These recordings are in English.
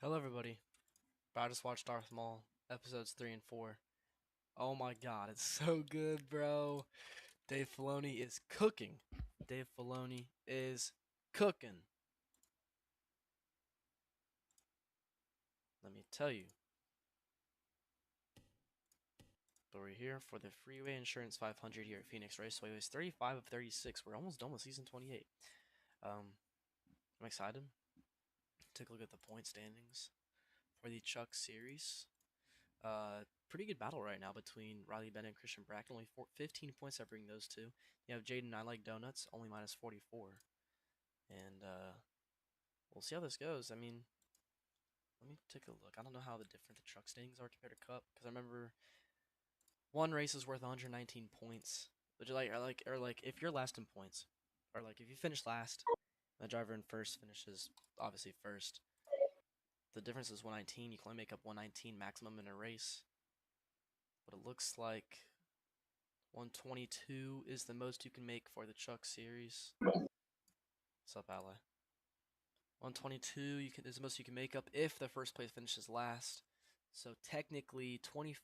Hello, everybody. I just watched Darth Maul episodes 3 and 4. Oh my god, it's so good, bro. Dave Filoni is cooking. Dave Filoni is cooking. Let me tell you. But we're here for the Freeway Insurance 500 here at Phoenix Raceway. It's 35 of 36. We're almost done with season 28. I'm excited. Take a look at the point standings for the Chuck series. Pretty good battle right now between Riley Bennett and Christian Bracken. Only 15 points separating those two. You have Jaden I Like Donuts, only minus 44. And we'll see how this goes. I mean, let me take a look. I don't know how different the truck standings are compared to Cup, because I remember one race is worth 119 points. Which or like if you're last in points, or like if you finish last, the driver in first finishes obviously first. The difference is 119. You can only make up 119 maximum in a race. But it looks like 122 is the most you can make for the Chuck series. What's up, Ally? 122 is the most you can make up if the first place finishes last. So technically 24th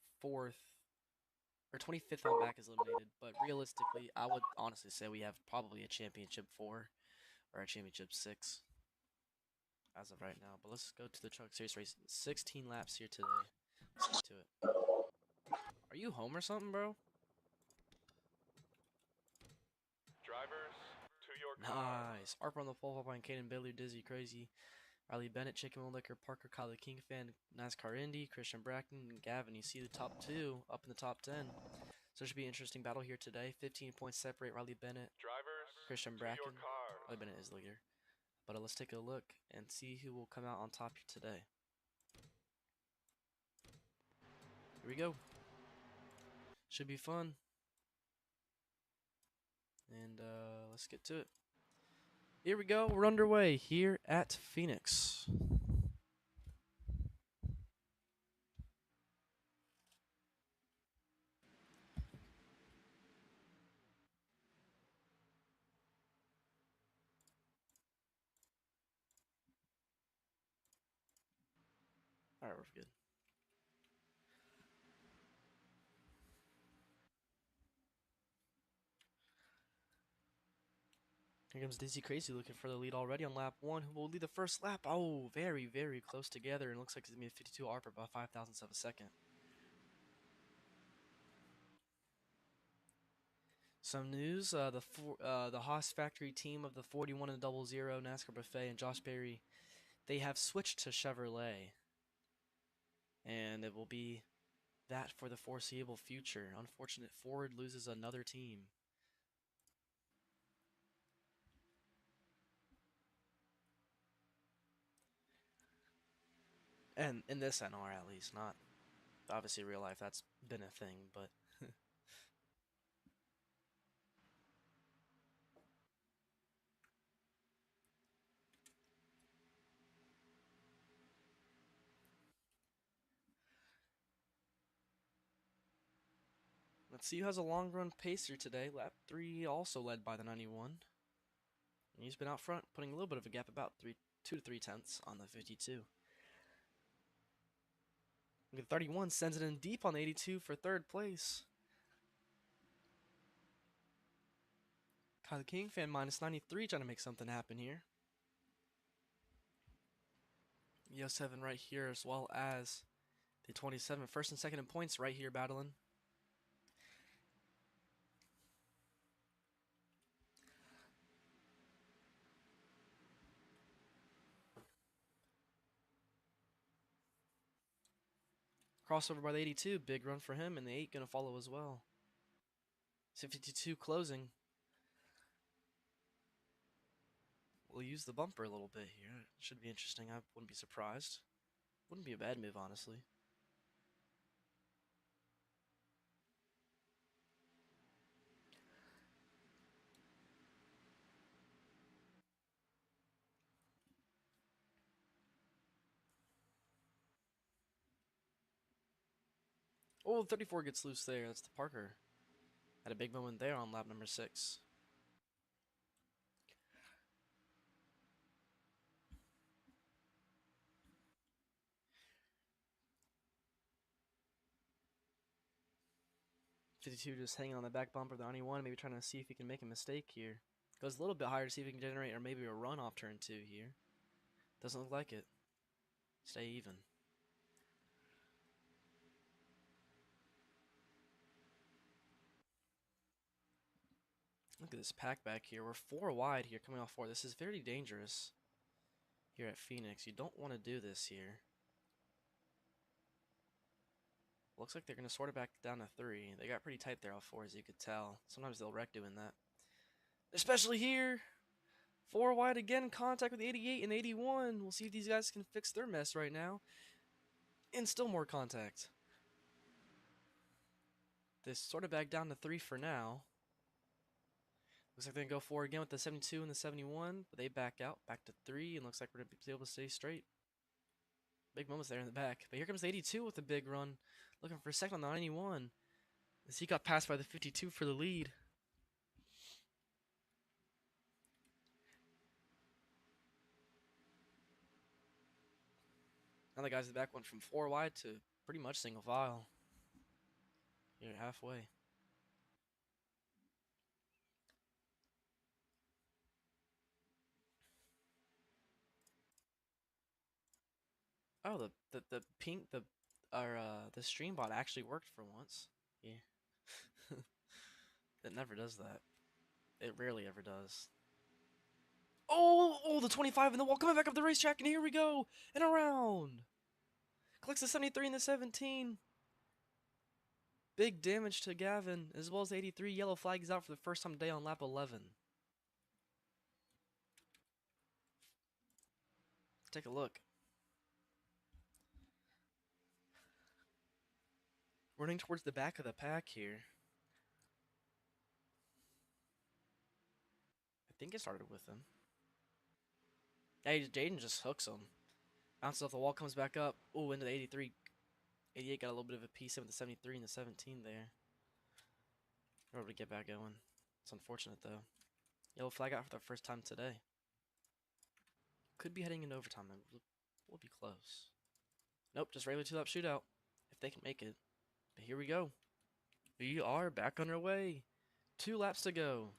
or 25th on back is eliminated, but realistically I would honestly say we have probably a championship 4 or a championship 6 as of right now. But let's go to the Truck Series race. 16 laps here today. Let's get to it. Are you home or something, bro? Drivers, to your car. Nice. Harper on the pole behind Caden Bailey, Dizzy Crazy, Riley Bennett, Chicken Will Liquor, Parker, Kylie King Fan, NASCAR Indy, Christian Bracken, and Gavin. You see the top 2 up in the top 10. So it should be an interesting battle here today. 15 points separate Riley Bennett, Drivers, Christian to your Bracken. cars. Riley Bennett is the leader. But let's take a look and see who will come out on top here today. Here we go. Should be fun. And let's get to it. Here we go. We're underway here at Phoenix. Alright, we're good. Here comes Dizzy Crazy looking for the lead already on lap 1. Who will lead the first lap? Oh, very, very close together. And looks like it's going to be a 52 ARPA by 5,000ths of a second. Some news, the Haas factory team of the 41 and 00 NASCAR Buffet and Josh Berry, they have switched to Chevrolet. And it will be that for the foreseeable future. Unfortunate Ford loses another team. And in this NR at least, not obviously real life, that's been a thing, but let's see who has a long run pacer today. Lap 3 also led by the 91. And he's been out front, putting a little bit of a gap, about 2 to 3 tenths on the 52. Look at 31, sends it in deep on the 82 for third place. Kyle King fan minus 93 trying to make something happen here. EO7 right here, as well as the 27, first and second in points right here battling. Crossover by the 82, big run for him, and the 8 gonna follow as well. 52 closing. We'll use the bumper a little bit here. It should be interesting. I wouldn't be surprised. Wouldn't be a bad move, honestly. Oh, 34 gets loose there. That's the Parker. Had a big moment there on lap number 6. 52 just hanging on the back bumper of the 91, maybe trying to see if he can make a mistake here. Goes a little bit higher to see if he can generate or maybe a run off turn 2 here. Doesn't look like it. Stay even. Look at this pack back here. We're 4 wide here, coming off 4. This is very dangerous here at Phoenix. You don't want to do this here. Looks like they're going to sort it back down to 3. They got pretty tight there off 4, as you could tell. Sometimes they'll wreck doing that. Especially here. 4 wide again, contact with 88 and 81. We'll see if these guys can fix their mess right now. And still more contact. They sort it back down to 3 for now. Looks like they're going to go 4 again with the 72 and the 71, but they back out, back to 3, and looks like we're going to be able to stay straight. Big moments there in the back. But here comes the 82 with a big run, looking for a second on the 91, as he got passed by the 52 for the lead. Now the guys in the back went from 4 wide to pretty much single file. Here halfway. Oh, the stream bot actually worked for once. Yeah. It never does that. It rarely ever does. Oh, the 25 in the wall coming back up the racetrack, and here we go. And around. Collects the 73 and the 17. Big damage to Gavin, as well as the 83. Yellow flag is out for the first time today on lap 11. Take a look. Running towards the back of the pack here. I think it started with him. Yeah, Jaden just hooks him. Bounces off the wall, comes back up. Ooh, into the 83. 88 got a little bit of a piece in with the 73 and the 17 there. We're able to get back going. It's unfortunate, though. Yellow flag out for the first time today. Could be heading into overtime. We'll be close. Nope, just regular 2-lap shootout. If they can make it. But here we go. We are back on our way. 2 laps to go.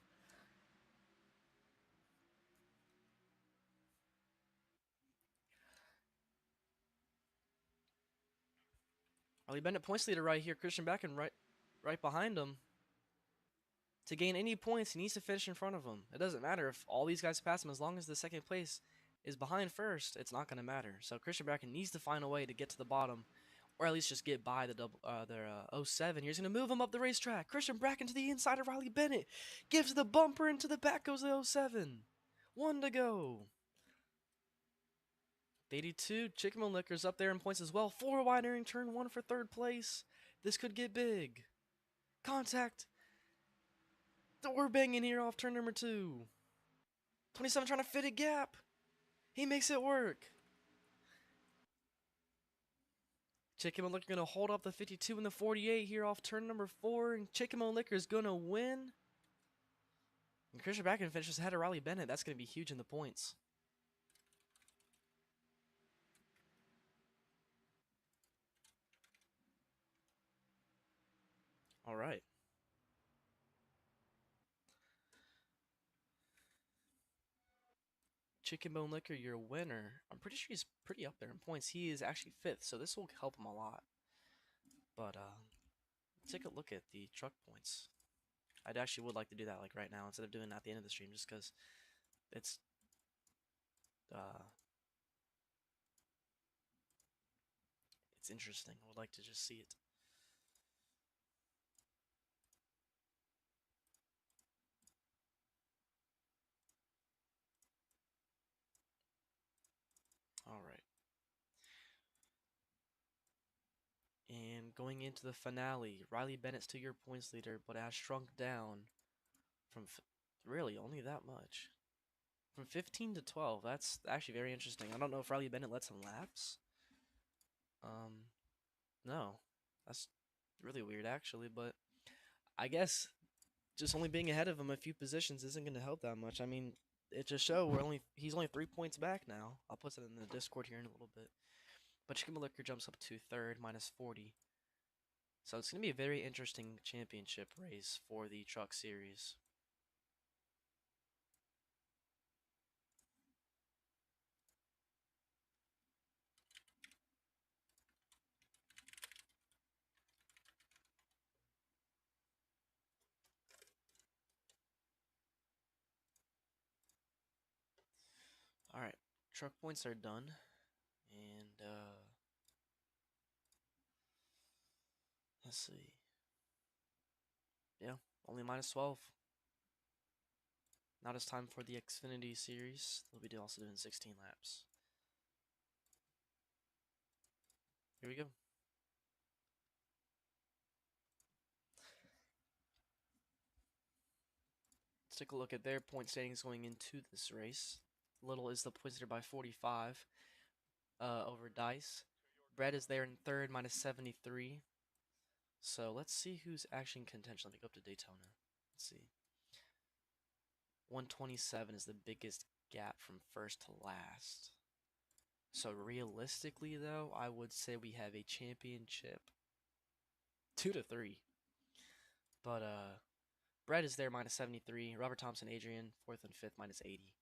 Riley Bennett points leader right here. Christian Backen right behind him. To gain any points, he needs to finish in front of him. It doesn't matter if all these guys pass him. As long as the second place is behind first, it's not going to matter. So Christian Backen needs to find a way to get to the bottom, or at least just get by their 07. He's going to move him up the racetrack. Christian Bracken to the inside of Riley Bennett. Gives the bumper, into the back goes the 07. 1 to go. 82, Chicken Liquors up there in points as well. 4 wide entering turn 1 for 3rd place. This could get big. Contact. We're banging here off turn number 2. 27 trying to fit a gap. He makes it work. Chicken Liquor going to hold up the 52 and the 48 here off turn number 4. And Chicken Liquor is going to win. And Christian Bracken finishes ahead of Riley Bennett. That's going to be huge in the points. All right. Chicken Bone Liquor, your winner. I'm pretty sure he's pretty up there in points. He is actually 5th, so this will help him a lot. But take a look at the truck points. I actually would like to do that like right now instead of doing it at the end of the stream, just because it's interesting. I would like to just see it. All right. And going into the finale, Riley Bennett's 2-year points leader, but has shrunk down from really only that much. From 15 to 12. That's actually very interesting. I don't know if Riley Bennett lets him lapse. No. That's really weird, actually, but I guess just only being ahead of him a few positions isn't going to help that much. I mean, it just shows he's only 3 points back now. I'll put it in the Discord here in a little bit. But Chicken Liquor jumps up to 3rd, minus 40. So it's going to be a very interesting championship race for the truck series. All right, truck points are done, and let's see. Yeah, only minus 12. Now it's time for the Xfinity series. They'll be also doing 16 laps. Here we go. Let's take a look at their point standings going into this race. Little is the points leader by 45 over Dice. Brett is there in third, minus 73. So let's see who's actually in contention. Let me go up to Daytona. Let's see. 127 is the biggest gap from first to last. So realistically, though, I would say we have a championship 2 to 3. But Brett is there minus 73. Robert Thompson, Adrian, fourth and fifth minus 80.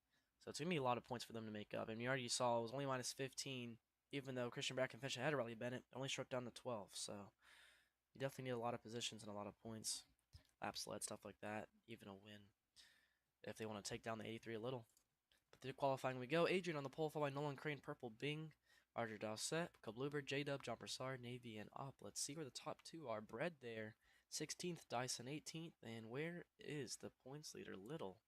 So it's going to be a lot of points for them to make up. And you already saw it was only minus 15, even though Christian Bracken finished ahead of Riley Bennett. It only struck down to 12. So you definitely need a lot of positions and a lot of points. Lap sled, stuff like that. Even a win if they want to take down the 83 a little. But through qualifying we go. Adrian on the pole, followed by Nolan Crane, Purple, Bing, Roger Dowsett, Kabluber, J-Dub, John Broussard, Navy, and Op. Let's see where the top two are. Bread there. 16th, Dyson 18th, and where is the points leader? Little.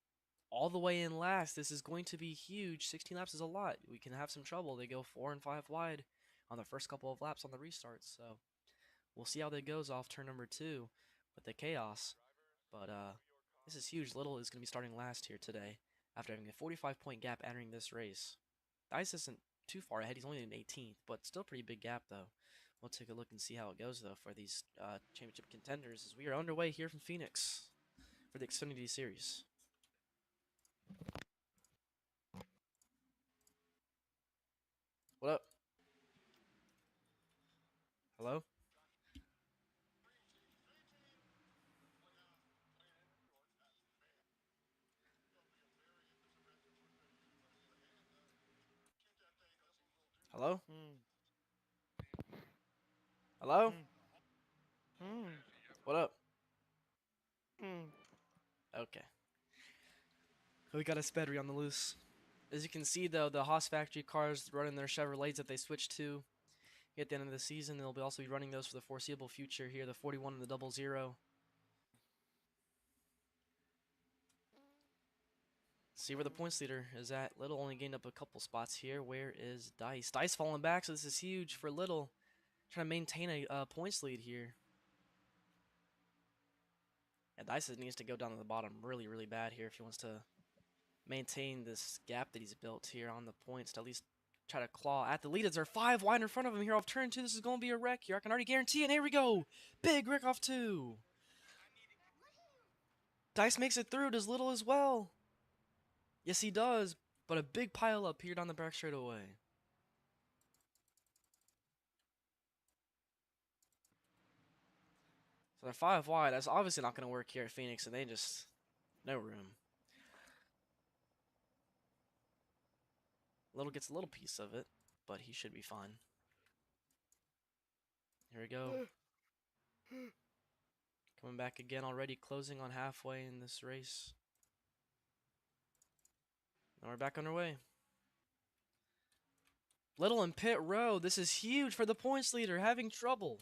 All the way in last. This is going to be huge. 16 laps is a lot. We can have some trouble. They go 4 and 5 wide on the first couple of laps on the restarts, so we'll see how that goes off turn number 2 with the chaos. But this is huge. Little is going to be starting last here today after having a 45-point gap entering this race. Dice isn't too far ahead. He's only in 18th, but still pretty big gap, though. We'll take a look and see how it goes, though, for these championship contenders as we are underway here from Phoenix for the Xfinity Series. What up? Hello? Hello? Hello? What up? Okay. We got a Spedry on the loose. As you can see, though, the Haas factory cars running their Chevrolets that they switched to at the end of the season. They'll also be running those for the foreseeable future here, the 41 and the 00. See where the points leader is at. Little only gained up a couple spots here. Where is Dice? Dice falling back, so this is huge for Little. Trying to maintain a points lead here. Yeah, Dice needs to go down to the bottom really, really bad here if he wants to maintain this gap that he's built here on the points to at least try to claw at the lead. As they're 5 wide in front of him here off turn 2. This is going to be a wreck here. I can already guarantee it. Here we go. Big wreck off 2. Dice makes it through. Does Little as well? Yes, he does. But a big pile up here down the back straightaway. So they're 5 wide. That's obviously not going to work here at Phoenix, and they just no room. Little gets a little piece of it, but he should be fine. Here we go. Coming back again already, closing on halfway in this race. Now we're back underway. Little in pit row. This is huge for the points leader, having trouble.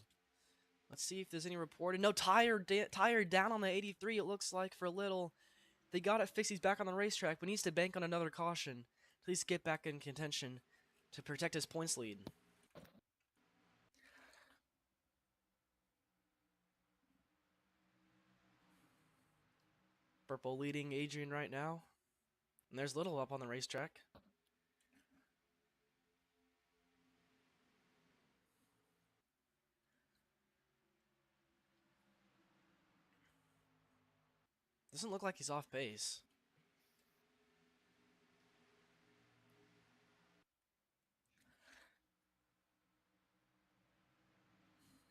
Let's see if there's any reported. No, tire down on the 83, it looks like, for Little. They got it fixed. He's back on the racetrack, but needs to bank on another caution. Please get back in contention to protect his points lead. Purple leading Adrian right now. And there's Little up on the racetrack. Doesn't look like he's off pace.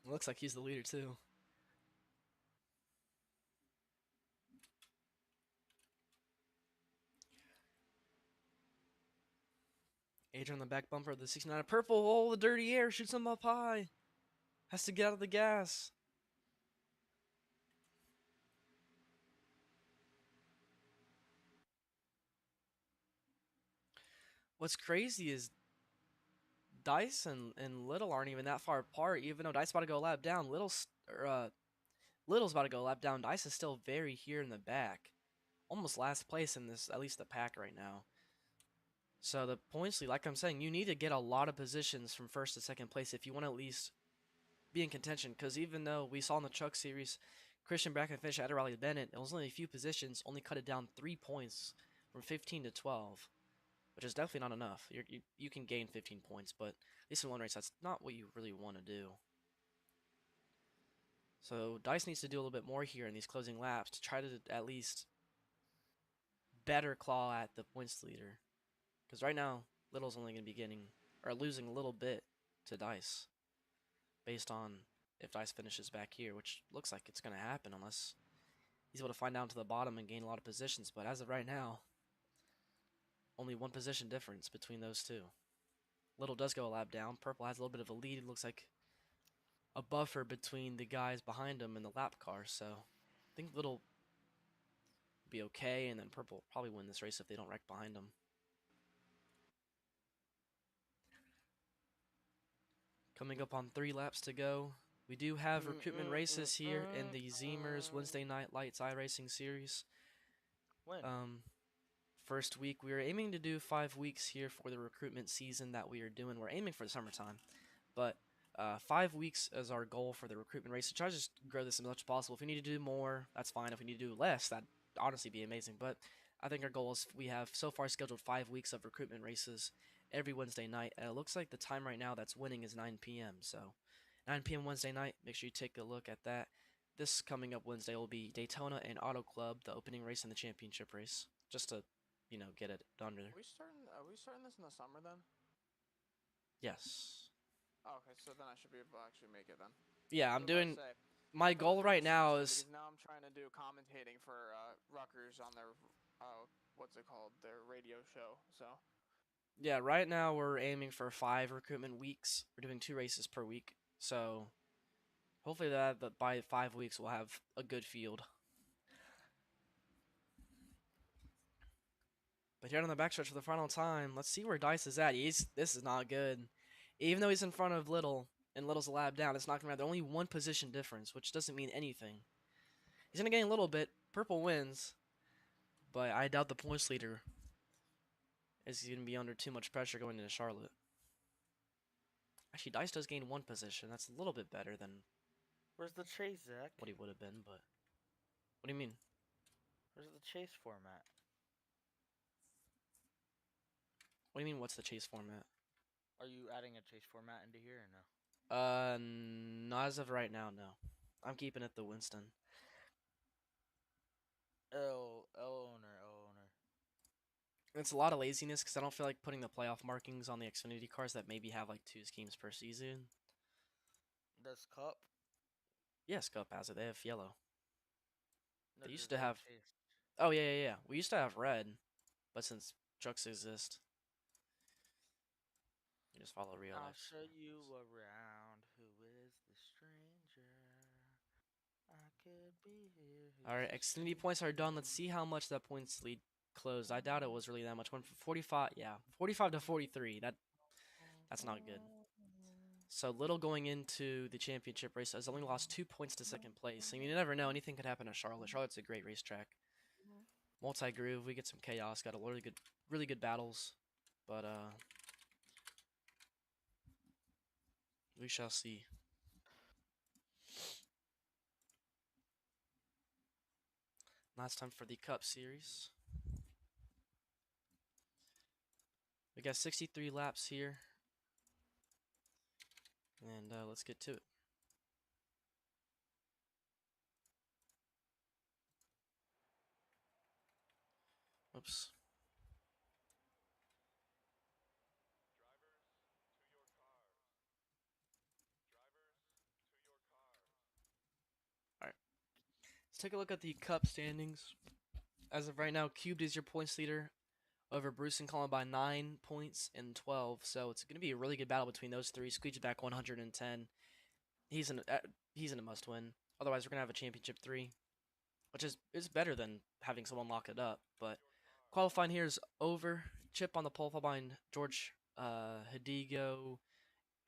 It looks like he's the leader too. Adrian on the back bumper of the 69. Purple, oh, the dirty air, shoots him up high. Has to get out of the gas. What's crazy is Dice and Little aren't even that far apart. Even though Dice about to go a lap down, Little's about to go a lap down. Dice is still very here in the back, almost last place in this, at least the pack right now. So the points lead, like I'm saying, you need to get a lot of positions from first to second place if you want to at least be in contention. Because even though we saw in the Truck Series, Christian Bracken finished at Riley Bennett, it was only a few positions, only cut it down 3 points from 15 to 12. Which is definitely not enough. You can gain 15 points, but at least in one race, that's not what you really want to do. So Dice needs to do a little bit more here in these closing laps to try to at least better claw at the points leader. Because right now, Little's only going to be getting, or losing a little bit to Dice. Based on if Dice finishes back here, which looks like it's going to happen unless he's able to find down to the bottom and gain a lot of positions. But as of right now, only 1 position difference between those two. Little does go a lap down. Purple has a little bit of a lead. It looks like a buffer between the guys behind him in the lap car. So I think Little will be okay, and then Purple will probably win this race if they don't wreck behind him. Coming up on 3 laps to go. We do have recruitment races here in the ZMerz Wednesday Night Lights iRacing Series. When? First week, we are aiming to do 5 weeks here for the recruitment season that we are doing. We're aiming for the summertime, but 5 weeks is our goal for the recruitment race. So try to just grow this as much as possible. If we need to do more, that's fine. If we need to do less, that'd honestly be amazing. But I think our goal is we have so far scheduled 5 weeks of recruitment races every Wednesday night. And it looks like the time right now that's winning is 9 p.m. So 9 p.m. Wednesday night, make sure you take a look at that. This coming up Wednesday will be Daytona and Auto Club, the opening race and the championship race. Just to get it done there. Are we starting this in the summer then? Yes. Oh, okay, so then I should be able to actually make it then. Yeah, I'm doing. My goal right now is. Because now I'm trying to do commentating for Rutgers on their, what's it called, their radio show. So. Yeah, right now we're aiming for 5 recruitment weeks. We're doing 2 races per week, so hopefully that by 5 weeks we'll have a good field. But here on the backstretch for the final time, let's see where Dice is at. This is not good. Even though he's in front of Little, and Little's a lap down, it's not going to matter. Only 1 position difference, which doesn't mean anything. He's going to gain a little bit. Purple wins, but I doubt the points leader is going to be under too much pressure going into Charlotte. Actually, Dice does gain 1 position. That's a little bit better than Where's the chase, Zach? what he would have been, but... What do you mean? Where's the chase format? What do you mean, what's the chase format? Are you adding a chase format into here or no? Not as of right now, no. I'm keeping it the Winston. L owner. It's a lot of laziness because I don't feel like putting the playoff markings on the Xfinity cars that maybe have like 2 schemes per season. Does Cup? Yes, Cup has it. They have yellow. No, They used does to have. chase? Oh yeah. We used to have red, but since trucks exist, you just follow real I'll life. show you around. Who is the stranger? I could be here. All right, Xfinity points are done. Let's see how much that points lead closed. I doubt it was really that much. Went from 45, yeah, 45 to 43. That's not good. So Little going into the championship race has only lost 2 points to second place. I mean, you never know. Anything could happen at Charlotte. Charlotte's a great racetrack. Multi-groove. We get some chaos. Got a really good battles. But we shall see. Last time for the Cup Series. We got 63 laps here. And let's get to it. Oops. Alright. Let's take a look at the Cup standings. As of right now, Cubed is your points leader over Bruce and Colin by 9 points and 12. So it's going to be a really good battle between those three. Squeegee back 110. He's in a must win. Otherwise, we're going to have a championship 3, which is better than having someone lock it up. But qualifying here is over. Chip on the pole, followed by George Hidigo,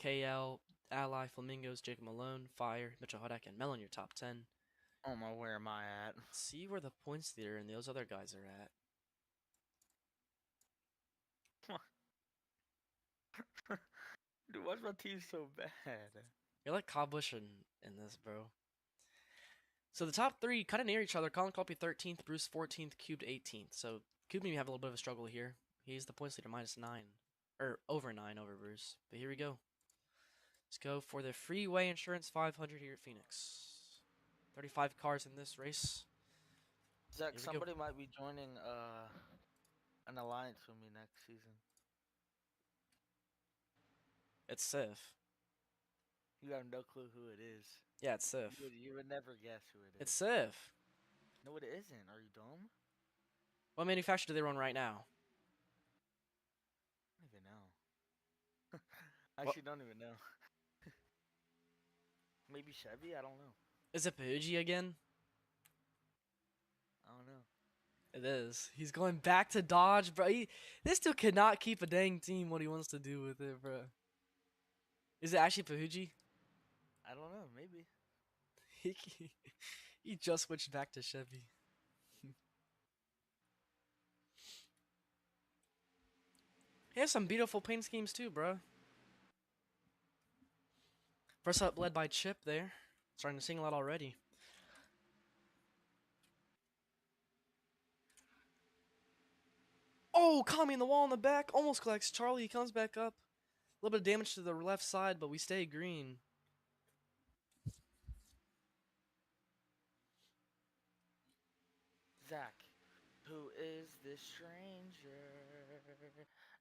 KL, Ally, Flamingos, Jacob Malone, Fire, Mitchell Hudak, and Melon your top 10. Oh my, where am I at? See where the points leader and those other guys are at. Dude, why's my team so bad? You're like Cobbush in this, bro. So the top 3 kind of near each other. Colin Copy 13th, Bruce 14th, Cubed 18th. So Cube maybe have a little bit of a struggle here. He's the points leader -9. Or over 9 over Bruce. But here we go. Let's go for the Freeway Insurance 500 here at Phoenix. 35 cars in this race. Zach, somebody might be joining an alliance with me next season. It's Sif. You have no clue who it is. Yeah, it's Sif. You would never guess who it is. It's Sif. No, it isn't. Are you dumb? What manufacturer do they run right now? I don't even know. I actually don't even know. Maybe Chevy? I don't know. Is it Pahuji again? I don't know. It is. He's going back to Dodge, bro. This dude cannot keep a dang team what he wants to do with it, bro. Is it actually Pahuji? I don't know. Maybe. He just switched back to Chevy. He has some beautiful paint schemes too, bro. First up, led by Chip there. Starting to sing a lot already. Oh, Kami in the wall in the back. Almost collects Charlie. He comes back up. A little bit of damage to the left side, but we stay green. Zach, who is this stranger?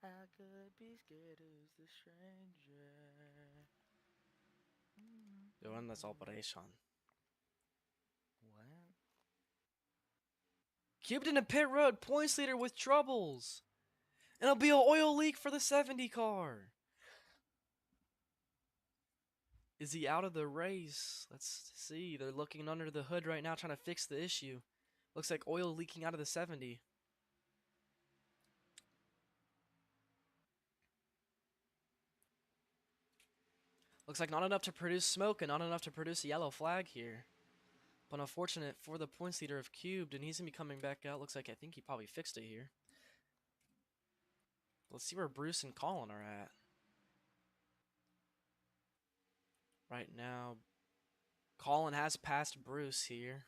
I could be scared. Who's the stranger? Doing this operation. What? Cubed in a pit road. Points leader with troubles. And it'll be an oil leak for the 70 car. Is he out of the race? Let's see. They're looking under the hood right now trying to fix the issue. Looks like oil leaking out of the 70. Looks like not enough to produce smoke and not enough to produce a yellow flag here. But unfortunate for the points leader of Cubed, and he's going to be coming back out. Looks like I think he probably fixed it here. Let's see where Bruce and Colin are at. Right now, Colin has passed Bruce here.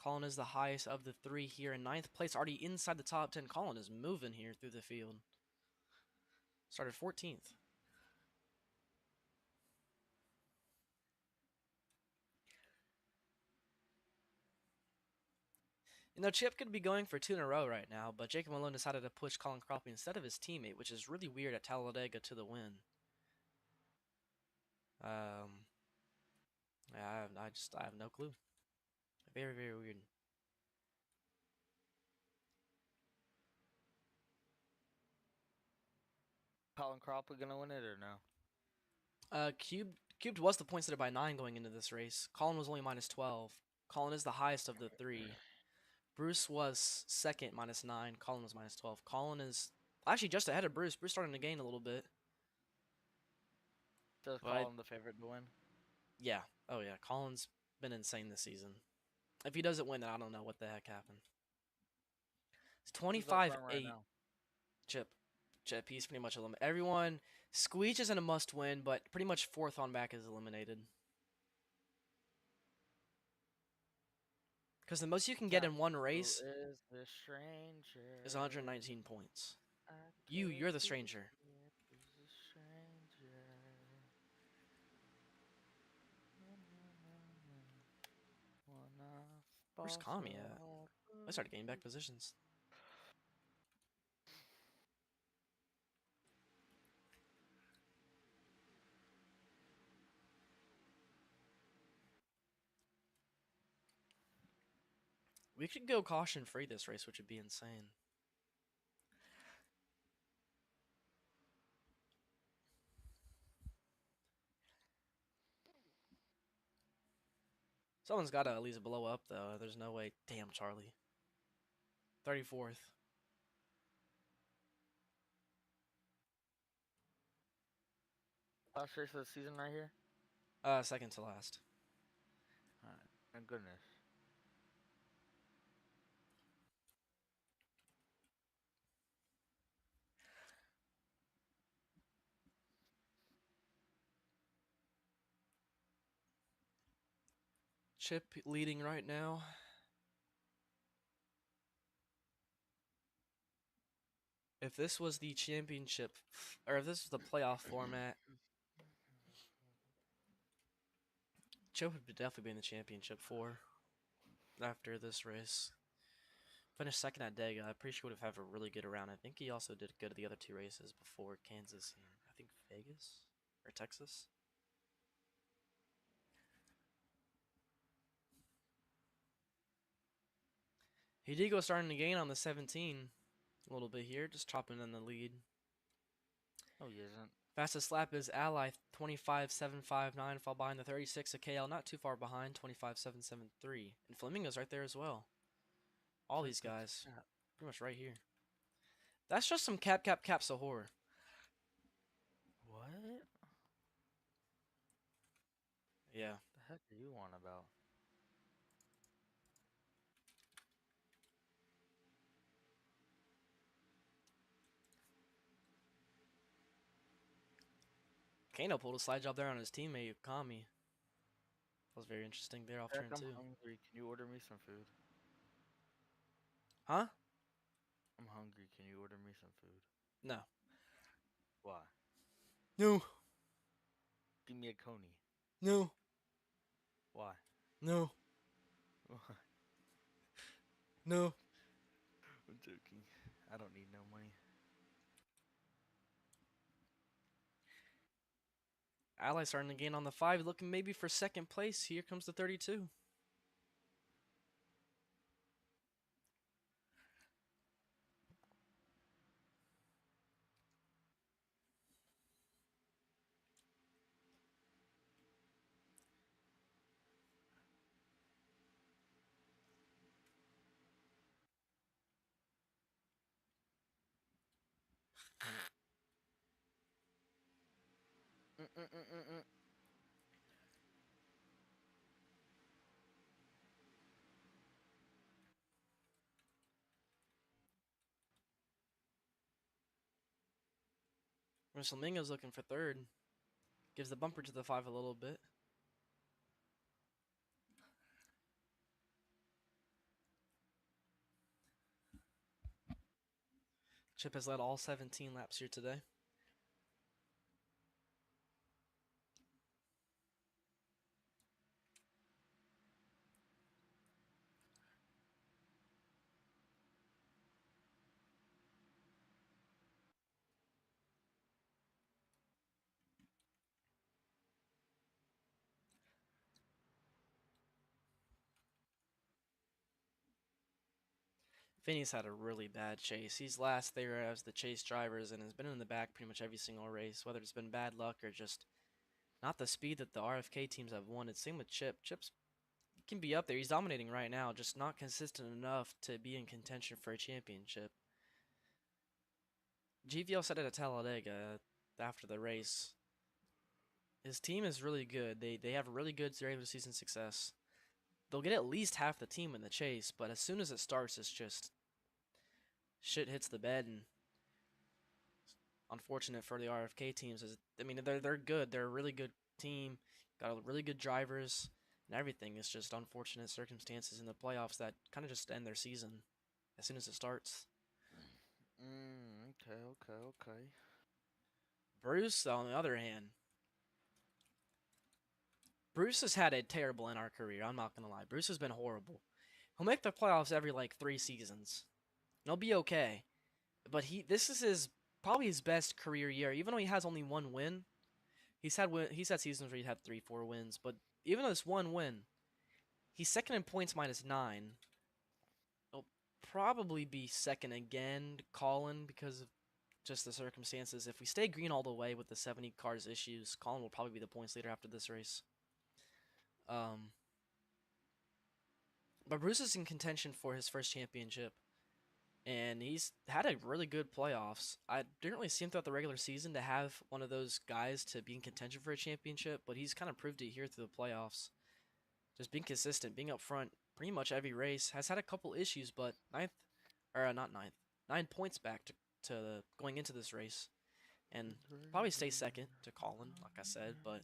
Colin is the highest of the 3 here in 9th place, already inside the top 10. Colin is moving here through the field. Started 14th. You know, Chip could be going for 2 in a row right now, but Jacob Malone decided to push Colin Crappie instead of his teammate, which is really weird at Talladega to the win. Yeah, I have no clue. Very, very weird. Colin Cropper gonna win it or no? Cubed was the points leader by 9 going into this race. Colin was only -12. Colin is the highest of the 3. Bruce was second, -9. Colin was -12. Colin is actually just ahead of Bruce. Bruce starting to gain a little bit. Does Colin the favorite to win? Yeah. Oh, yeah. Colin's been insane this season. If he doesn't win, then I don't know what the heck happened. It's 25-8. Right, Chip, he's pretty much eliminated. Everyone, Squeech isn't a must-win, but pretty much 4th on back is eliminated. Because the most you can get in one race is 119 points. You're the stranger. Where's Kami at? I started getting back positions. We could go caution free this race, which would be insane. Someone's got to at least blow up, though. There's no way. Damn, Charlie. 34th. Last race of the season right here. Second to last. Alright, thank goodness. Chip leading right now. If this was the championship, or if this was the playoff format, Chip would definitely be in the championship for after this race. Finished second at Dega. I'm pretty sure would have had a really good round. I think he also did good at the other two races before Kansas and I think Vegas or Texas. He did go starting to gain on the 17 a little bit here, just chopping in the lead. No, he isn't. Fastest lap is Ally 25.759, fall behind the 36 of KL, not too far behind, 25.773. And Flamingo's right there as well. All these guys, pretty much right here. That's just some cap Sahor. What? Yeah. The heck are you on about? Kano pulled a slide job there on his teammate, Kami. That was very interesting there off turn I'm 2. hungry. Can you order me some food? Huh? I'm hungry. Can you order me some food? No. Why? No. Give me a coney. No. Why? No. Why? No. I'm joking. I don't need no money. Ally starting to gain on the 5, looking maybe for second place. Here comes the 32. Flamingo's looking for third. Gives the bumper to the 5 a little bit. Chip has led all 17 laps here today. Finney's had a really bad chase. He's last there as the chase drivers and has been in the back pretty much every single race, whether it's been bad luck or just not the speed that the RFK teams have wanted. Same with Chip. Chip's can be up there. He's dominating right now, just not consistent enough to be in contention for a championship. GVL said it at Talladega after the race. His team is really good. They have really good regular season success. They'll get at least half the team in the chase, but as soon as it starts, it's just shit hits the bed. And unfortunate for the RFK teams is, I mean, they're good. They're a really good team. Got really good drivers and everything. It's just unfortunate circumstances in the playoffs that kind of just end their season as soon as it starts. Okay. Bruce, on the other hand, Bruce has had a terrible NR career. I'm not gonna lie. Bruce has been horrible. He'll make the playoffs every like 3 seasons. And he'll be okay. But this is probably his best career year. Even though he has only 1 win, he's had seasons where he had 3-4 wins. But even though this 1 win, he's second in points -9. He'll probably be second again, Colin, because of just the circumstances. If we stay green all the way with the 70 cars issues, Colin will probably be the points leader after this race. But Bruce is in contention for his first championship, and he's had a really good playoffs. I didn't really see him throughout the regular season to have one of those guys to be in contention for a championship, but he's kind of proved it here through the playoffs. Just being consistent, being up front, pretty much every race. Has had a couple issues, but not ninth, 9 points back to going into this race, and probably stay second to Colin, like I said. But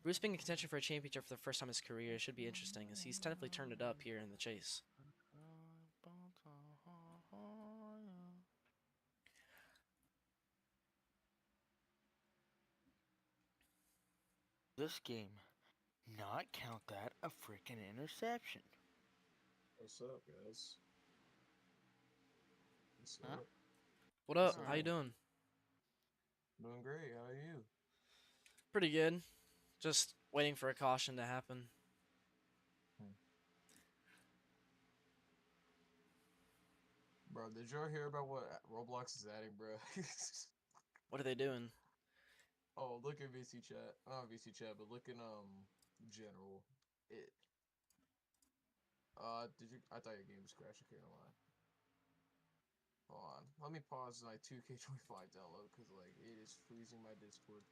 Bruce being in contention for a championship for the first time in his career should be interesting, as he's technically turned it up here in the chase. This game, not count that a freaking interception. What's up, guys? What's Huh? up? What up? What's How you up? doing? Doing great. How are you? Pretty good. Just waiting for a caution to happen. Bro, did y'all hear about what Roblox is adding, bro? What are they doing? Oh, look at VC chat. Not VC chat, but look in general. It. Did you? I thought your game was crashing. Can't lie. Hold on. Let me pause my 2K25 download because like it is freezing my Discord.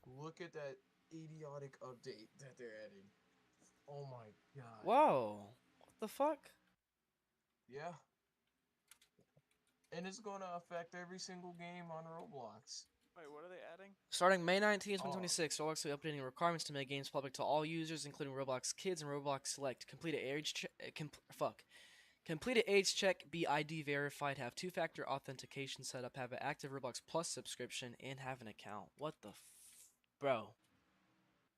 Look at that idiotic update that they're adding. Oh my god. Whoa! What the fuck? Yeah. And it's gonna affect every single game on Roblox. Wait, what are they adding? Starting May 19, Oh. 2026, Roblox will be updating requirements to make games public to all users, including Roblox Kids and Roblox Select. Complete an age check, be ID verified, have two-factor authentication set up, have an active Roblox Plus subscription, and have an account. What the bro?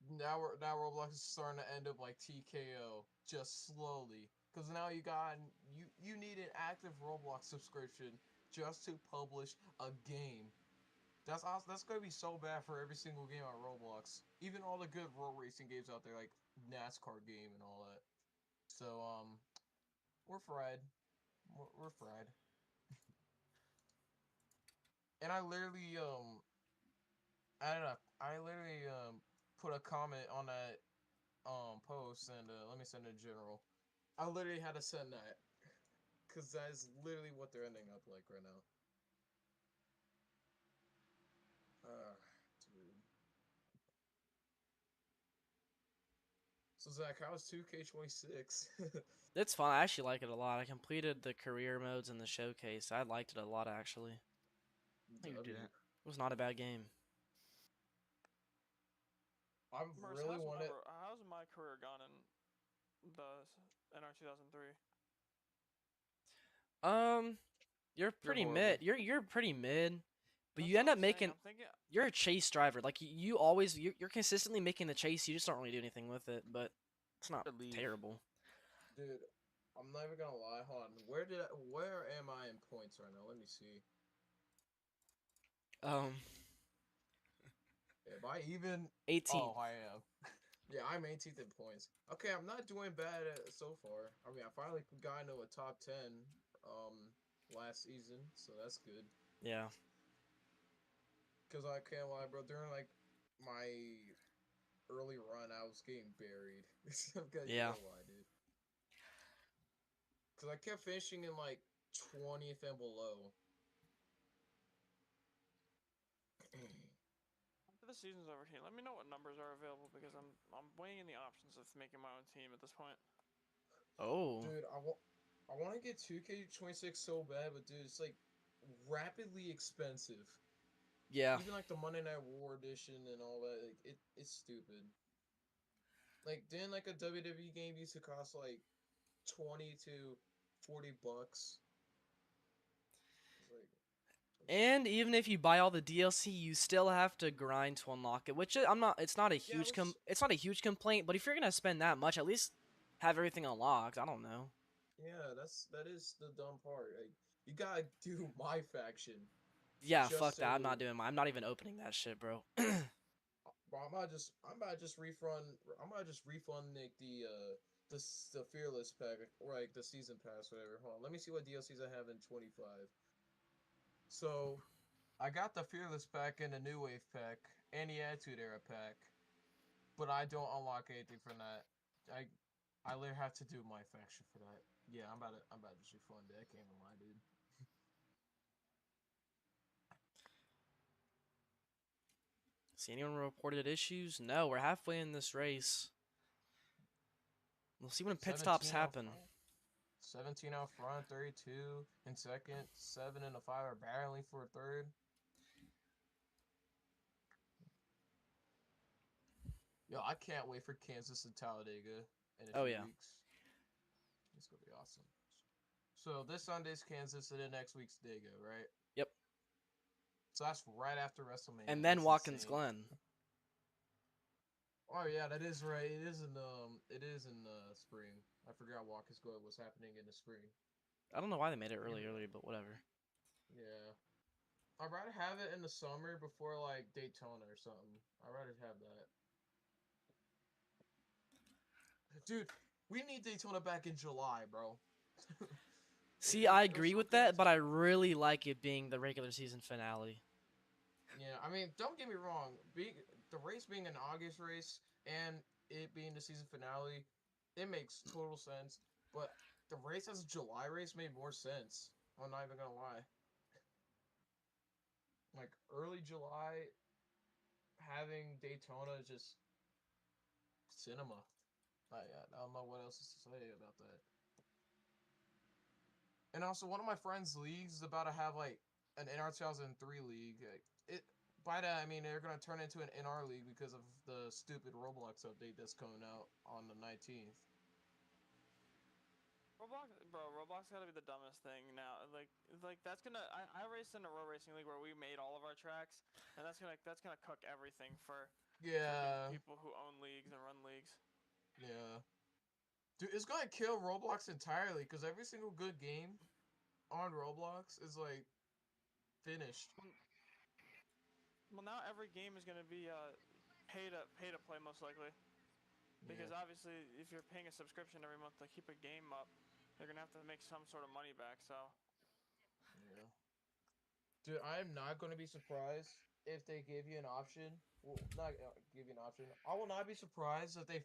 Now Roblox is starting to end up like TKO, just slowly. Cause now you need an active Roblox subscription just to publish a game. That's gonna be so bad for every single game on Roblox. Even all the good road racing games out there, like NASCAR game and all that. So we're fried. We're fried. And I literally I don't know. I literally put a comment on that post and let me send it in general. I literally had to send that because that is literally what they're ending up like right now. Dude. So Zach, how's 2K26? It's fun. I actually like it a lot. I completed the career modes and the showcase. I liked it a lot, actually. I can do that. It was not a bad game. I Merce, really want it. how's my career gone in the NR2003? You're pretty horrible. mid. You're pretty mid, but That's you end what up I'm saying, making. I'm thinking, You're a chase driver. Like you always. You're consistently making the chase. You just don't really do anything with it. But it's not Believe. terrible. Dude, I'm not even gonna lie. Hold on. Where am I in points right now? Let me see. Am I even 18. Oh, I am. Yeah, I'm 18th in points. Okay, I'm not doing bad so far. I mean, I finally got into a top 10 last season, so that's good. Yeah. Cause I can't lie, bro. During like my early run, I was getting buried. Yeah. Why, dude? Cause I kept finishing in like 20th and below. after the season's over here, let me know what numbers are available because I'm weighing in the options of making my own team at this point. Oh. Dude, I want to get 2K26 so bad, but dude, it's like rapidly expensive. Yeah. Even like the Monday Night War edition and all that, like it's stupid. Like didn't like a WWE game used to cost like 20 to 40 bucks? Like, And even if you buy all the DLC, you still have to grind to unlock it, which I'm not. It's not a huge it's not a huge complaint. But if you're gonna spend that much, at least have everything unlocked. I don't know. yeah, that is the dumb part. Like, you gotta do my faction. Yeah, Just fuck that. I'm so- not doing I'm not even opening that shit, bro. Bro, I'm about to just refund like the fearless pack or like the season pass, whatever. Hold on, let me see what DLCs I have in 25. So, I got the fearless pack and the new wave pack and the attitude era pack, but I don't unlock anything from that. I literally have to do my faction for that. Yeah, I'm about to shoot fun deck. Can't even lie, dude. See anyone reported issues? No, we're halfway in this race. We'll see when pit stops 17 out happen. front. 17 out front, 32 in second, 7 and a 5 are barreling for a third. Yo, I can't wait for Kansas and Talladega in a few weeks. It's gonna be awesome. So this Sunday's Kansas and then next week's Dago, right? Yep. So that's right after WrestleMania. And then That's Watkins insane. Glen. Oh yeah, that is right. It is in spring. I forgot Watkins Glen was happening in the spring. I don't know why they made it really early, but whatever. Yeah. I'd rather have it in the summer before like Daytona or something. I'd rather have that. Dude, we need Daytona back in July, bro. See, I agree with that, but I really like it being the regular season finale. Yeah, I mean, don't get me wrong. The race being an August race and it being the season finale, it makes total sense. But the race as a July race made more sense. I'm not even gonna lie. Like early July, having Daytona is just cinema. I don't know what else to say about that. And also, one of my friends' leagues is about to have like an NR2003 league. By that I mean they're gonna turn into an NR league because of the stupid Roblox update that's coming out on the 19th. Roblox gotta be the dumbest thing now. Like that's gonna. I raced in a road racing league where we made all of our tracks, and that's gonna cook everything for people who own leagues and run leagues. Yeah. Dude, it's gonna kill Roblox entirely because every single good game on Roblox is like finished. Well, now every game is gonna be pay to play most likely, because obviously if you're paying a subscription every month to keep a game up, they're gonna have to make some sort of money back. So. Yeah. Dude, I am not gonna be surprised if they give you an option. Well, not give you an option. I will not be surprised if they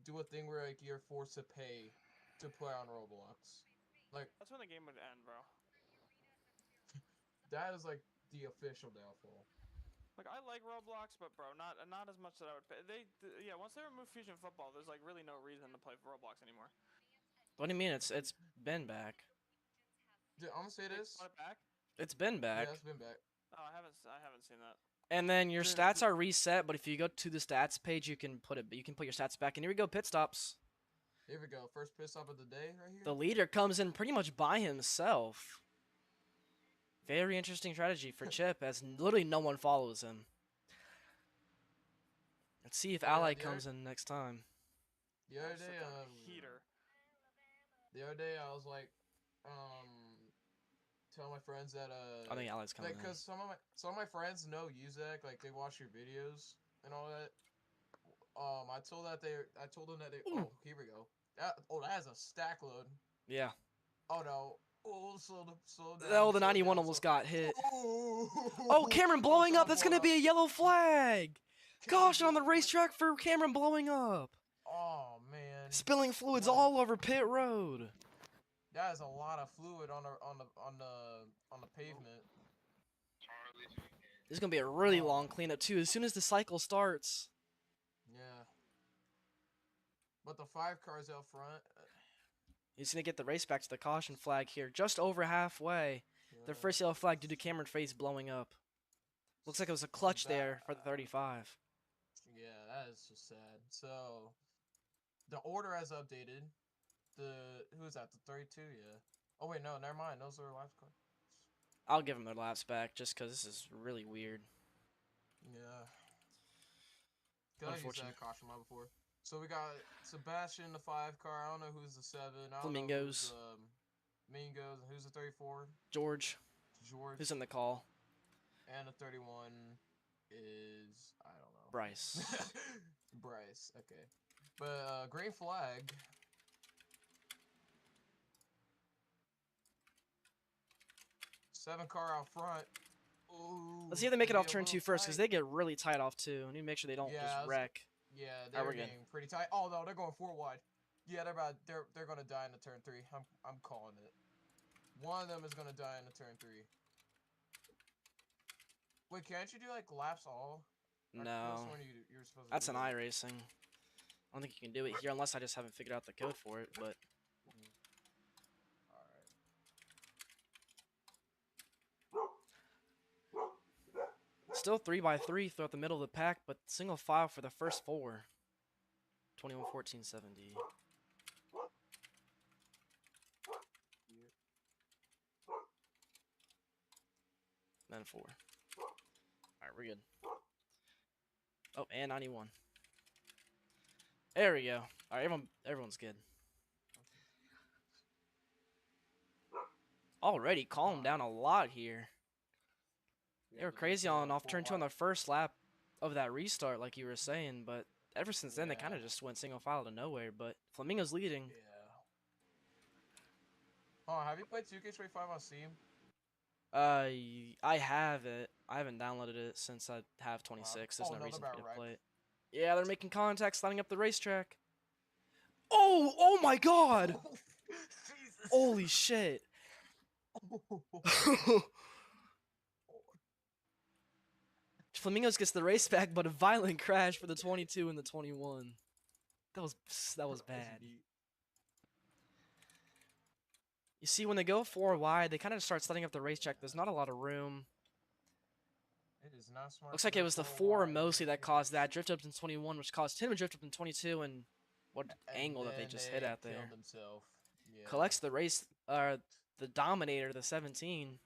do a thing where like you're forced to pay to play on Roblox. Like that's when the game would end, bro. That is like the official downfall. Like I like Roblox, but bro, not as much that I would pay. Once they remove Fusion Football, there's like really no reason to play Roblox anymore. What do you mean? It's been back. Dude, I'm gonna say this. Brought it back? It's been back. Yeah, it's been back. Oh, I haven't seen that. And then your stats are reset, but if you go to the stats page, you can put your stats back. And here we go, pit stops. Here we go. First pit stop of the day right here. The leader comes in pretty much by himself. Very interesting strategy for Chip, as literally no one follows him. Let's see if Ally comes in next time. The other day, heater. The other day, I was like, telling my friends that I think Ally's coming in. Because some of my friends know Uzak, like they watch your videos and all that. I told them that they. Oh, here we go. That has a stack load. Yeah. Oh no. Oh, slow down. Oh, the 91 almost got hit. Oh, Cameron blowing up. That's going to be a yellow flag. Caution on the racetrack for Cameron blowing up. Oh, man. Spilling fluids all over pit road. That is a lot of fluid on the pavement. This is going to be a really long cleanup, too, as soon as the cycle starts. Yeah. But the 5 cars out front... He's going to get the race back to the caution flag here, just over halfway. Yeah. Their first yellow flag due to Cameron Face blowing up. Looks like it was a clutch there for the 35. Yeah, that is just sad. So, the order has updated. Who is that? The 32? Yeah. Oh, wait, no, never mind. Those are last cars. I'll give them their laps back just because this is really weird. Yeah. I used that caution mode before. So we got Sebastian, the 5 car. I don't know who's the 7. Flamingos. Flamingos. Who's the 34? George. Who's in the call? And the 31 is, I don't know. Bryce. Bryce. Okay. But green flag. Seven car out front. Ooh, let's see if they make it off turn 2 first, because they get really tight off 2. I need to make sure they don't just wreck. Yeah, they're getting pretty tight. Oh, no, they're going 4 wide. Yeah, they're gonna die in the turn 3. I'm calling it. One of them is gonna die in the turn 3. Wait, can't you do like laps all? Or No, you're supposed to that's do an that? iRacing. I don't think you can do it here unless I just haven't figured out the code for it. But still 3x3 throughout the middle of the pack, but single file for the first 4. 21, 14, 70. Then 4. Alright, we're good. Oh, and 91. There we go. Alright, everyone's good. Already calmed down a lot here. They were crazy on off turn 2 on the first lap of that restart, like you were saying, but ever since then, they kind of just went single file to nowhere, but Flamingo's leading. Yeah. Oh, have you played 2K25 on Steam? I have it. I haven't downloaded it since I have 26. There's no reason for me to play it. Yeah, they're making contacts, lining up the racetrack. Oh my god! Jesus. Holy shit. Flamingos gets the race back, but a violent crash for the 22 and the 21. That was bad. You see, when they go 4 wide, they kind of start setting up the racetrack. There's not a lot of room. It is not smart. Looks like it was the 4 mostly that caused that drift up in 21, which caused him to drift up in 22, and what angle that they just hit at there. Yeah. Collects the race, the Dominator, the 17.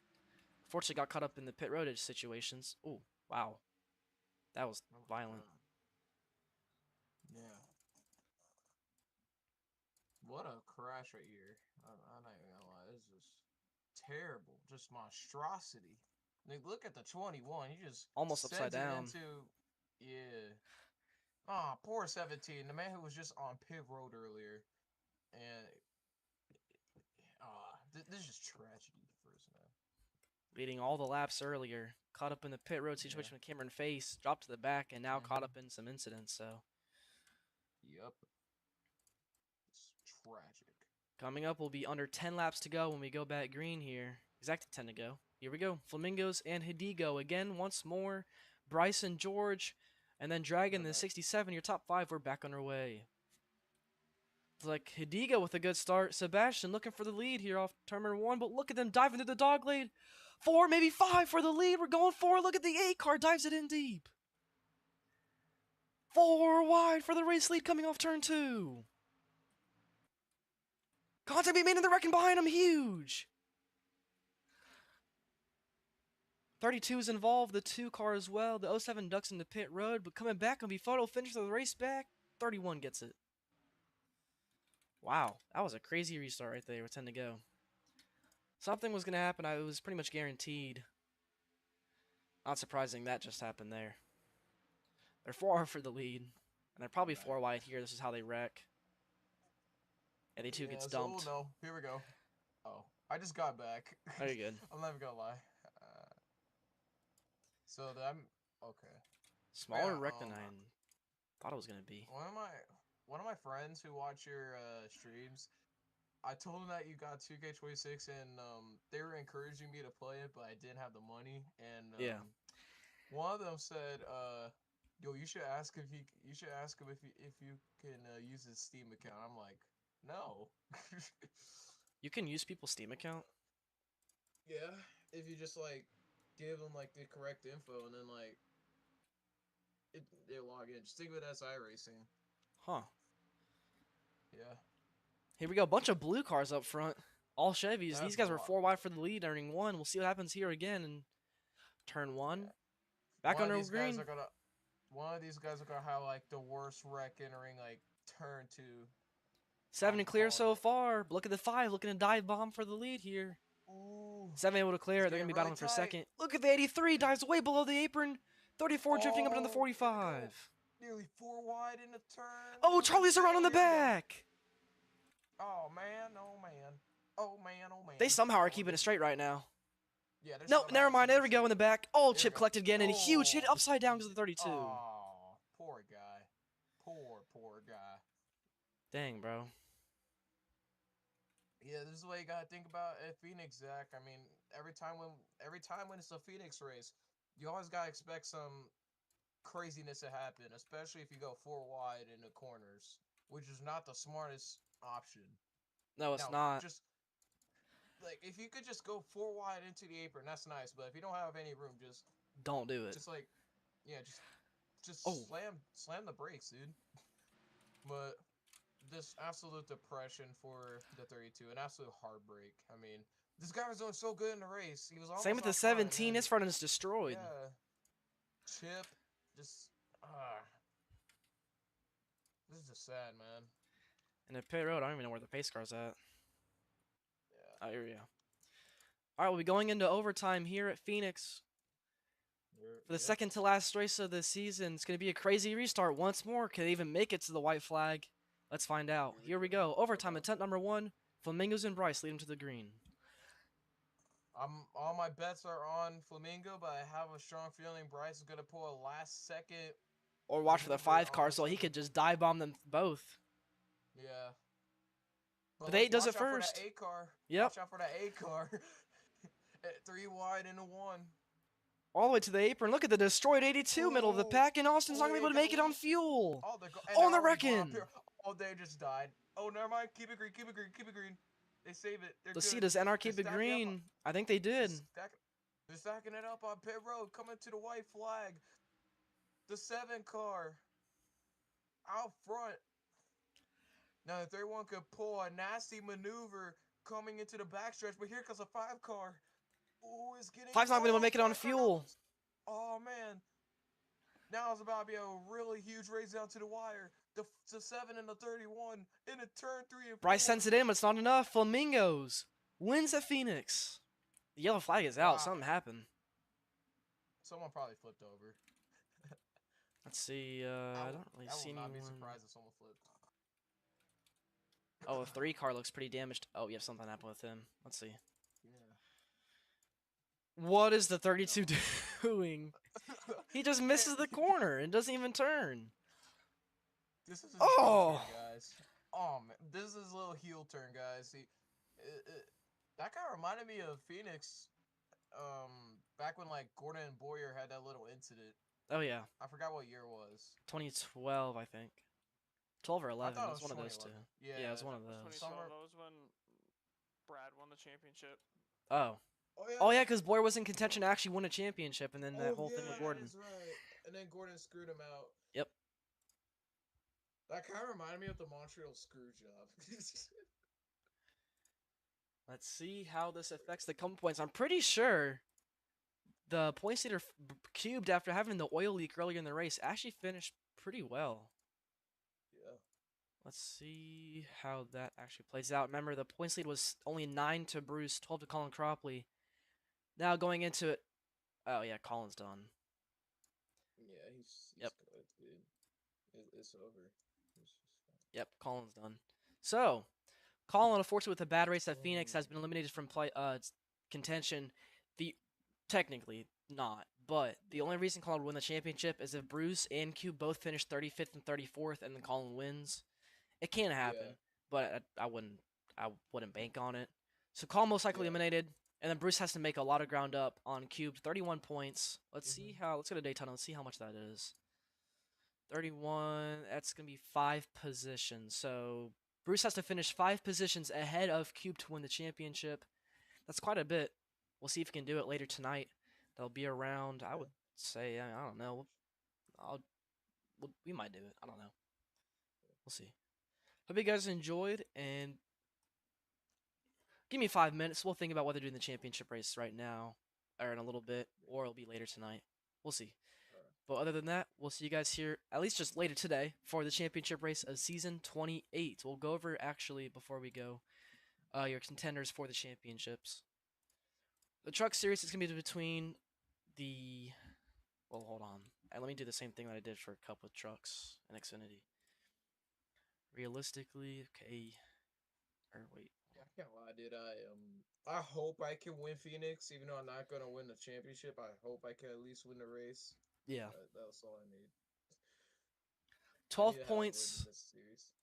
Fortunately got caught up in the pit roadage situations. Ooh, wow. That was violent. Yeah. What a crash right here. I'm not even gonna lie. This is terrible. Just monstrosity. Like, look at the 21. He just almost upside down. Yeah. Ah, poor 17. The man who was just on pit road earlier. And this is just tragedy for his man. Leading all the laps earlier. Caught up in the pit road situation with Cameron Face. Dropped to the back and now caught up in some incidents, so. Yep. It's tragic. Coming up will be under 10 laps to go when we go back green here. Exactly 10 to go. Here we go. Flamingos and Hidigo again once more. Bryson, George, and then Dragon, the 67. Your top 5 were back on our way. It's like Hidigo with a good start. Sebastian looking for the lead here off turn 1, but look at them diving through the dog lane. 4, maybe 5 for the lead. We're going 4. Look at the 8 car. Dives it in deep. 4 wide for the race lead coming off turn 2. Contact being made in the wreck and behind him. Huge. 32 is involved. The 2 car as well. The 07 ducks into pit road, but coming back on be photo finish of the race back. 31 gets it. Wow, that was a crazy restart right there with 10 to go. Something was going to happen. It was pretty much guaranteed. Not surprising that just happened there. They're 4 for the lead, and they're probably 4 wide here. This is how they wreck. 82 gets dumped. Oh, no. Here we go. Oh, I just got back. Very good. I'm not even going to lie. So I'm okay. Smaller wreck than I thought it was going to be. One of my friends who watch your streams, I told him that you got 2K26 and they were encouraging me to play it, but I didn't have the money. And one of them said, "Yo, you should ask him if you can use his Steam account." I'm like, no. You can use people's Steam account? Yeah, if you just like give them like the correct info and then like they log in. Just think of it as iRacing. Huh. Yeah. Here we go. Bunch of blue cars up front. All Chevys. That's These guys a were lot. 4 wide for the lead, earning 1. We'll see what happens here again in turn 1. Back under green. One of these guys are gonna have like the worst wreck entering like turn 2. 7 clear so far. But look at the 5. Looking to dive bomb for the lead here. Ooh. 7 able to clear. They're going to be battling for second. Look at the 83. Dives way below the apron. 34 drifting up into the 45. Nearly 4 wide in the turn. Oh, Charlie's around on the back. Oh, man. Oh, man. Oh, man. Oh, man. They somehow are keeping it straight right now. Yeah, no, never mind. There we go in the back. Oh, chip collected again. And a huge hit upside down to the 32. Oh, poor guy. Poor guy. Dang, bro. Yeah, this is the way you gotta think about at Phoenix, Zach. I mean, every time when it's a Phoenix race, you always gotta expect some craziness to happen, especially if you go four wide in the corners, which is not the smartest option. No, it's Now, not. just like if you could just go four wide into the apron, that's nice. But if you don't have any room, Don't do it. just like yeah, Oh, just slam the brakes, dude. But this absolute depression for the 32, an absolute heartbreak. I mean, this guy was doing so good in the race. He was same almost with the out front, and 17. then His front is destroyed. yeah, Chip, just this is just sad, man. And at pit road, I don't even know where the pace car's at. Yeah. Oh, here we go. All right, we'll be going into overtime here at Phoenix for the second to last race of the season. It's going to be a crazy restart once more. Can they even make it to the white flag? Let's find out. Here we go. Overtime attempt number 1. Flamingos and Bryce lead him to the green. All my bets are on Flamingo, but I have a strong feeling Bryce is gonna pull a last second. Or watch for the 5 car so he could just dive bomb them both. Yeah. But they does it first. Watch out for that A car. Yep. Watch out for that A car. 3 wide into 1. All the way to the apron. Look at the destroyed 82 middle of the pack, and Austin's not going to be able to make it on fuel. Oh, they're wrecking. Oh, they just died. Oh, never mind. Keep it green. Keep it green. Keep it green. They save it. They're Let's good. see, does NR keep They're it stacking green? I think they did. They're stacking it up on pit road. Coming to the white flag. The 7 car. Out front. Now the 31 could pull a nasty maneuver coming into the backstretch, but here comes a 5 car. Ooh, it's getting 5's not going to be able to make it on fuel. Oh man. Now it's about to be a really huge race down to the wire. The 7 and the 31 in a turn 3 and 4. Bryce sends it in, but it's not enough. Flamingos wins at Phoenix. The yellow flag is out. Wow. Something happened. Someone probably flipped over. Let's see. I don't really see anyone. I would not be surprised if someone flipped. Oh, the 3 car looks pretty damaged. Oh, yeah, something happened with him. Let's see. Yeah. What is the 32 doing? He just misses the corner and doesn't even turn. This is turn, guys. Oh man, this is a little heel turn, guys. See, that kind of reminded me of Phoenix. Back when like Gordon and Boyer had that little incident. Oh yeah. I forgot what year it was. 2012, I think. 12 or 11. It was one of those two. Yeah, it was one of those. 2012, that was when Brad won the championship. Oh. Oh yeah, because Boyer was in contention to actually win a championship, and then that whole thing with Gordon. That's right. And then Gordon screwed him out. Yep. That kind of reminded me of the Montreal screw job. Let's see how this affects the come points. I'm pretty sure the points leader cubed after having the oil leak earlier in the race actually finished pretty well. Yeah. Let's see how that actually plays out. Remember, the points lead was only 9 to Bruce, 12 to Colin Cropley. Now going into it. Oh, yeah, Colin's done. Yeah, he's yep. Good, dude. It's over. Yep, Colin's done. So, Colin, unfortunately, with a bad race at Phoenix, has been eliminated from contention. Technically not, but the only reason Colin would win the championship is if Bruce and Cube both finish 35th and 34th, and then Colin wins. It can happen, but I wouldn't bank on it. So Colin most likely eliminated, and then Bruce has to make a lot of ground up on Cube. 31 points. Let's see how. Let's go to Daytona. Let's see how much that is. 31. That's gonna be 5 positions. So Bruce has to finish 5 positions ahead of Cube to win the championship. That's quite a bit. We'll see if he can do it later tonight. They'll be around. I would say. I don't know. We might do it. I don't know. We'll see. Hope you guys enjoyed, and give me 5 minutes. We'll think about whether doing the championship race right now, or in a little bit, or it'll be later tonight. We'll see. But other than that, we'll see you guys here, at least just later today, for the championship race of Season 28. We'll go over, actually, before we go, your contenders for the championships. The truck series is going to be between the... Well, hold on. And let me do the same thing that I did for a couple of trucks in Xfinity. Realistically, okay. Or wait. Yeah, I can't lie, dude. I hope I can win Phoenix, even though I'm not gonna win the championship. I hope I can at least win the race. Yeah. That's all I need. 12 points.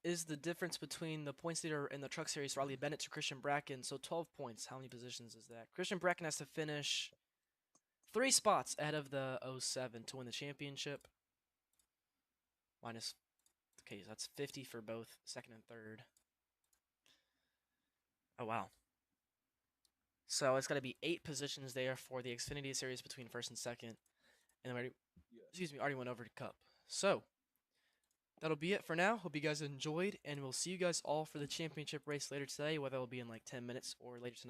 is the difference between the points leader in the Truck Series, Riley Bennett, to Christian Bracken. So 12 points. How many positions is that? Christian Bracken has to finish 3 spots ahead of the 07 to win the championship. Minus, okay, so that's 50 for both second and third. Oh, wow. So it's got to be 8 positions there for the Xfinity Series between first and second. And then already went over to Cup. So that'll be it for now. Hope you guys enjoyed, and we'll see you guys all for the championship race later today, whether it'll be in like 10 minutes or later tonight.